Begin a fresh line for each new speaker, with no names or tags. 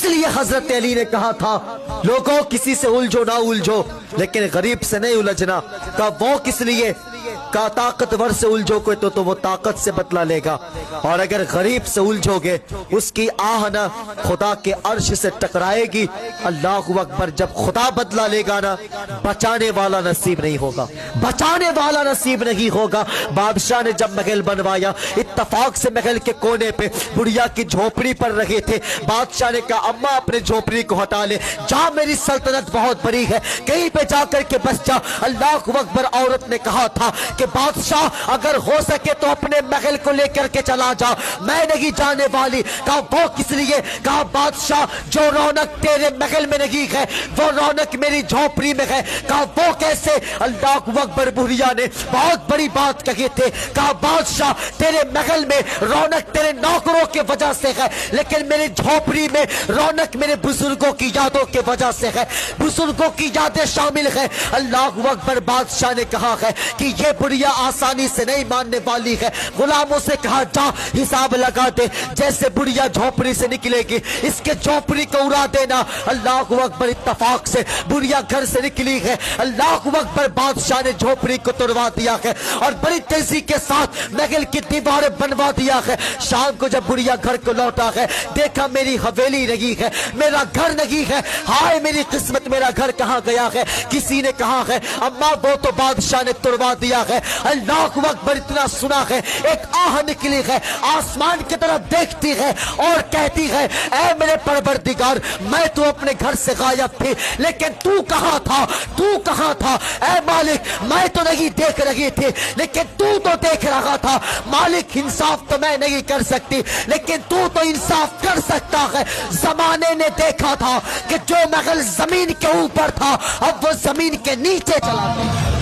اس لیے حضرت علی نے کہا تھا لوگوں کسی سے الجھو نہ الجھو لیکن غریب سے نہیں الجھنا. کہا وہ کس لیے؟ کہا طاقتور سے الجھو گے تو وہ طاقت سے بدلہ لے گا اور اگر غریب سے الجھو گے اس کی آہ نہ خدا کے عرش سے ٹکرائے گی. اللہ اکبر. جب خدا بدلہ لے گا نا بچانے والا نصیب نہیں ہوگا, بچانے والا نصیب نہیں ہوگا. بادشاہ نے جب محل بنوایا اتفاق سے محل کے کونے پہ بڑھیا کی جھوپڑی پر رہے تھے. بادشاہ نے کہا اماں اپنے جھوپڑی کو ہٹا لے, جا میری سلطنت بہت بڑی ہے کہیں پہ جا کر کے بس جا. اللہ اکبر. عورت نے کہا تھا کہ بادشاہ اگر ہو سکے تو اپنے محل کو لے کر کے چلا جا, میں نہیں جانے والی. کہا وہ کس لیے؟ کہا بادشاہ جو رونق تیرے محل میں نہیں ہے وہ رونق میری جھوپڑی میں ہے. کہا وہ کیسے؟ اللہ اکبر. بڑھیا نے بہت بڑی بات کہی تھی. کہا بادشاہ تیرے محل میں رونق تیرے نوکروں کی وجہ سے ہے لیکن میری جھوپڑی میں رونق میرے بزرگوں کی یادوں کی وجہ سے ہے, بزرگوں کی یادیں شامل ہے. اللہ اکبر. بادشاہ نے کہا ہے کہ یہ بڑھیا آسانی سے نہیں ماننے والی ہے. غلاموں سے کہا جا حساب لگا دے, جیسے بڑھیا جھوپڑی سے نکلے گی اس کے جھوپڑی کو اڑا دینا. اللہ اکبر. اتفاق سے بڑھیا گھر سے نکلی ہے. اللہ اکبر. بادشاہ نے جھوپڑی کو توڑوا دیا ہے اور بڑی تیزی کے ساتھ محل کی دیواریں بنوا دیا ہے. شام کو جب بڑھیا گھر کو لوٹا ہے دیکھا میری حویلی نہیں ہے, میرا گھر نہیں ہے. ہائے میری قسمت, میرا گھر کہاں گیا ہے؟ کسی نے کہا ہے اماں وہ تو بادشاہ نے توڑوا دیا ہے. اللہ اکبر. اتنا سنا ہے ایک آہ نکلی ہے, آسمان کی طرف دیکھتی ہے اور کہتی ہے اے میرے پروردگار میں تو اپنے گھر سے غائب تھی لیکن تو کہاں تھا, تو کہاں تھا؟ اے مالک میں تو نہیں دیکھ رہی تھی لیکن تو دیکھ رہا تھا. مالک انصاف تو میں نہیں کر سکتی لیکن تو انصاف کر سکتا ہے. زمانے نے دیکھا تھا کہ جو محل زمین کے اوپر تھا اب وہ زمین کے نیچے چلا گیا.